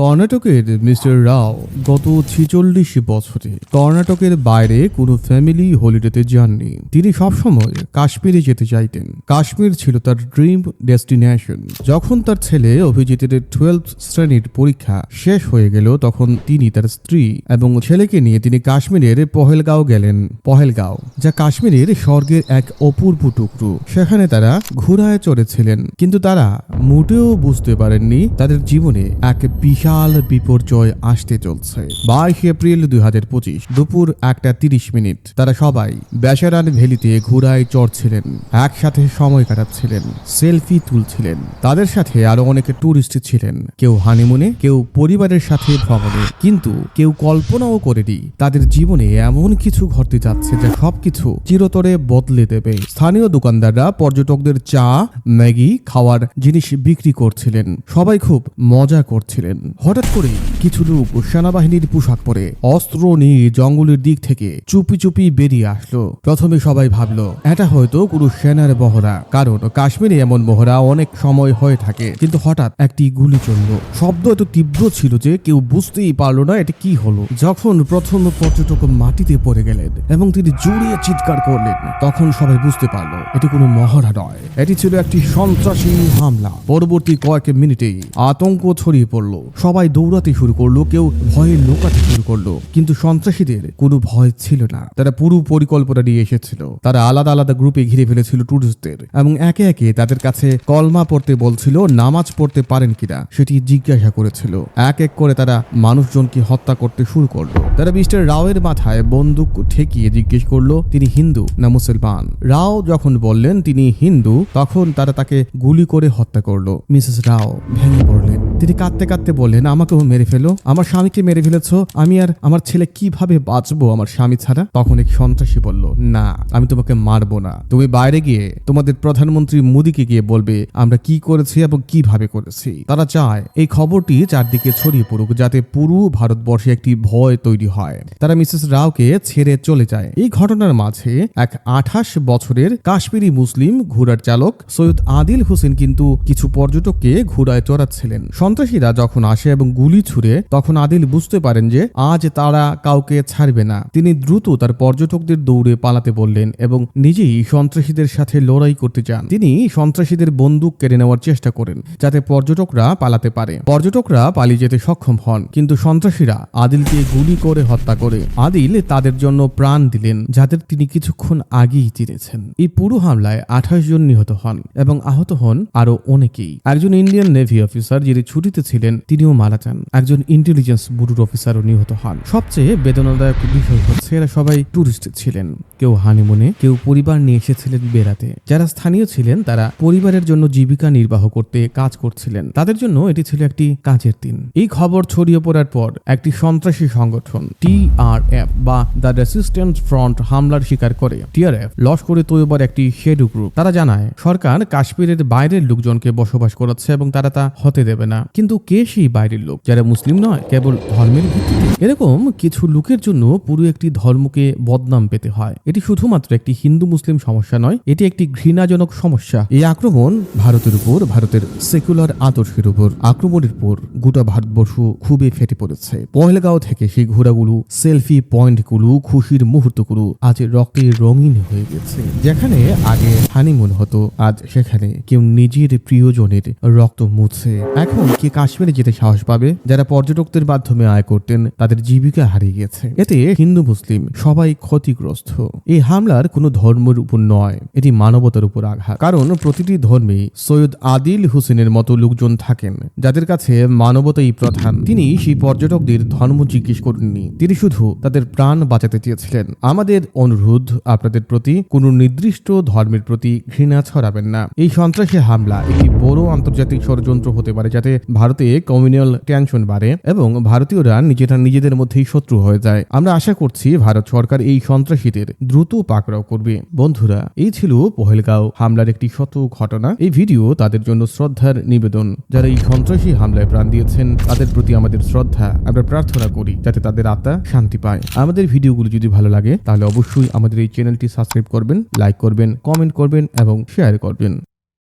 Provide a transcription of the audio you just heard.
কর্ণাটকের মিস্টার রাও গত ৪৬ বছরে কর্ণাটকের বাইরে কোনো ফ্যামিলি হলিডেতে যাননি। তিনি সবসময় কাশ্মীরে যেতে চাইতেন। কাশ্মীর ছিল তার ড্রিম ডেস্টিনেশন। যখন তার ছেলে অভিজিতের 12th শ্রেণীর পরীক্ষা শেষ হয়ে গেল, তখন তিনি তার স্ত্রী এবং ছেলেকে নিয়ে তিনি কাশ্মীরের পহেলগাঁও গেলেন। পহেলগাঁও, যা কাশ্মীরের স্বর্গের এক অপূর্ব টুকরো। সেখানে তারা ঘোড়ায় চড়েছিলেন, কিন্তু তারা মোটেও বুঝতে পারেননি তাদের জীবনে এক বিশাল বিপর্যয় আসতে চলছে। 22 এপ্রিল 2025 দুপুর 1:30 তারা সবাই বেচারান ভ্যালিতে ঘোড়ায় চড়ছিলেন, একসাথে সময় কাটাচ্ছিলেন, সেলফি তুলছিলেন। তাদের সাথে আরো অনেক টুরিস্ট ছিলেন, কেউ হানিমুনে, কেউ পরিবারের সাথে ভ্রমণে। কিন্তু কেউ কল্পনাও করেনি তাদের জীবনে এমন কিছু ঘটতে যাচ্ছে যা সবকিছু চিরতরে বদলে দেবে। স্থানীয় দোকানদাররা পর্যটকদের চা, ম্যাগি, খাওয়ার জিনিস বিক্রি করছিলেন। সবাই খুব মজা করছিলেন। হঠাৎ করে কিছু লোক সেনাবাহিনীর পোশাক পরে অস্ত্র নিয়ে জঙ্গলের দিক থেকে চুপি চুপি বেরিয়ে আসলো। প্রথমে সবাই ভাবলো এটা হয়তো কোনো সেনার মহড়া, কারণ কাশ্মীরে এমন মহড়া অনেক সময় হয়ে থাকে। কিন্তু হঠাৎ একটি গুলি চলল। শব্দ এত তীব্র ছিল যে কেউ বুঝতেই পারলো না এটা কি হলো। যখন প্রথম পর্যটক মাটিতে পড়ে গেলেন এবং তিনি জড়িয়ে চিৎকার করলেন, তখন সবাই বুঝতে পারলো এটি কোনো মহড়া নয়, এটি ছিল একটি সন্ত্রাসী হামলা। পরবর্তী কয়েক মিনিটেই আতঙ্ক ছড়িয়ে পড়লো। সবাই দৌড়াতে শুরু করলো, কেউ ভয়ে লুকাতে শুরু করলো। কিন্তু সন্ত্রাসীদের কোনো ভয় ছিল না। তারা পুরো পরিকল্পনা নিয়ে এসেছিল। তারা আলাদা আলাদা গ্রুপে ঘিরে ফেলেছিল টুরিস্টদের এবং একে একে তাদের কাছে কলমা পড়তে বলছিল, নামাজ পড়তে পারেন কিনা সেটি জিজ্ঞাসা করেছিল। এক এক করে তারা মানুষজনকে হত্যা করতে শুরু করলো। তারা মিস্টার রাওয়ের মাথায় বন্দুক ঠেকিয়ে জিজ্ঞেস করলো তিনি হিন্দু না মুসলমান। রাও যখন বললেন তিনি হিন্দু, তখন তারা তাকে গুলি করে হত্যা করলো। মিসেস রাও ভেঙে পড়লেন। তিনি কাঁদতে কাঁদতে বললেন, আমাকেও মেরে ফেলো, আমার স্বামীকে মেরে ফেলেছ, আমি আর আমার ছেলে কিভাবে বাঁচবো আমার স্বামী ছাড়া। তখন এক সন্ত্রাসী বলল, না, আমি তোমাকে মারবো না, তুমি বাইরে গিয়ে তোমাদের প্রধানমন্ত্রী মোদীকে গিয়ে বলবে আমরা কি করেছি এবং কিভাবে করেছি। তারা চায় এই খবরটি চারদিকে ছড়িয়ে পড়ুক, যাতে পুরো ভারতবর্ষে একটি ভয় তৈরি হয়। তারা মিসেস রাওকে ছেড়ে চলে যায়। এই ঘটনার মাঝে এক 28 বছরের কাশ্মীরি মুসলিম ঘোড়ার চালক সৈয়দ আদিল হোসেন কিন্তু কিছু পর্যটককে ঘোড়ায় চড়াচ্ছিলেন। সন্ত্রাসীরা যখন আসে এবং গুলি ছুড়ে, তখন আদিল বুঝতে পারেন যে আজ তারা কাউকে ছাড়বে না। তিনি দ্রুত তার পর্যটকদের দৌড়ে পালাতে বললেন এবং নিজেই সন্ত্রাসীদের সাথে লড়াই করতে চান। তিনি সন্ত্রাসীদের বন্দুক কেড়ে নেওয়ার চেষ্টা করেন যাতে পর্যটকরা পালাতে পারে। পর্যটকরা পালিয়ে যেতে সক্ষম হন, কিন্তু সন্ত্রাসীরা আদিলকে গুলি করে হত্যা করে। আদিল তাদের জন্য প্রাণ দিলেন, যাদের তিনি কিছুক্ষণ আগেই চিনেছেন। এই পুরো হামলায় 28 জন নিহত হন এবং আহত হন আরো অনেকেই। একজন ইন্ডিয়ান নেভি অফিসার যিনি ছুটিতে ছিলেন তিনিও মারা যান। একজন ইন্টেলিজেন্স ব্যুরোর অফিসারও নিহত হন। সবচেয়ে বেদনাদায়ক বিষয় হচ্ছে এরা সবাই টুরিস্ট ছিলেন। কেউ হানিমুনে, কেউ পরিবার নিয়ে এসেছিলেন বেড়াতে। যারা স্থানীয় ছিলেন তারা পরিবারের জন্য জীবিকা নির্বাহ করতে কাজ করছিলেন। তাদের জন্য এটি ছিল একটি কাজের দিন। এই খবর ছড়িয়ে পড়ার পর একটি সন্ত্রাসী সংগঠন TRF বা দ্য রেসিস্ট্যান্স ফ্রন্ট হামলার শিকার করে। TRF লস্করে তৈয়বার একটি শেডো গ্রুপ। তারা জানায় সরকার কাশ্মীরের বাইরের লোকজনকে বসবাস করাচ্ছে এবং তারা তা হতে দেবে না। কিন্তু কে সেই বাইরের লোক? যারা মুসলিম নয়, কেবল ধর্মের ভিত্তিতে। এরকম কিছু লোকের জন্য পুরো একটি ধর্মকে বদনাম পেতে হয়। এটি শুধুমাত্র একটি হিন্দু মুসলিম সমস্যা নয়, এটি একটি ঘৃণাজনক সমস্যা। এই আক্রমণ ভারতের উপর, ভারতের সেকুলার আদর্শের উপর আক্রমণের পর গোটা ভারতবর্ষ খুবই ফেটে পড়েছে। পহেলগাঁও থেকে সেই ঘোড়াগুলো, সেলফি পয়েন্টগুলো, খুশির মুহূর্তগুলো আজ রক্তে রঙিন হয়ে গেছে। যেখানে আগে হানিমুন হতো, আজ সেখানে কেউ নিজের প্রিয়জনের রক্ত মুছছে। এখন কে কাশ্মীরে যেতে সাহস পাবে? যারা পর্যটকদের মাধ্যমে আয় করতেন তাদের জীবিকা হারিয়ে গেছে। এতে হিন্দু মুসলিম সবাই ক্ষতিগ্রস্ত। এই হামলার কোনো ধর্মের উপর নয়, এটি মানবতার উপর আঘাত। কারণ প্রতিটি ধর্মে সৈয়দ আদিল হোসেনের মতো লোকজন থাকেন যাদের কাছে মানবতাই প্রধান। তিনি সেই পর্যটকদের ধর্ম জিজ্ঞেস করেননি, তিনি শুধু তাদের প্রাণ বাঁচাতে চেয়েছিলেন। আমাদের অনুরোধ আপনাদের প্রতি, কোন নির্দিষ্ট ধর্মের প্রতি ঘৃণা ছড়াবেন না। এই সন্ত্রাসী হামলা একটি বড় আন্তর্জাতিক ষড়যন্ত্র হতে পারে, যাতে ভারতে কমিউনাল টেনশন বাড়ে এবং ভারতীয়রা নিজেদের মধ্যেই শত্রু হয়ে যায়। আমরা আশা করছি ভারত সরকার এই সন্ত্রাসীদের দ্রুত পাকড়াও করবে। বন্ধুরা, এই ছিল পহেলগাঁও হামলার একটি শত ঘটনা। এই ভিডিও তাদের জন্য শ্রদ্ধার নিবেদন যারা এই সন্ত্রাসী হামলায় প্রাণ দিয়েছেন। তাদের প্রতি আমাদের শ্রদ্ধা। আমরা প্রার্থনা করি যাতে তাদের আত্মা শান্তি পায়। আমাদের ভিডিওগুলো যদি ভালো লাগে তাহলে অবশ্যই আমাদের এই চ্যানেলটি সাবস্ক্রাইব করবেন, লাইক করবেন, কমেন্ট করবেন এবং শেয়ার করবেন।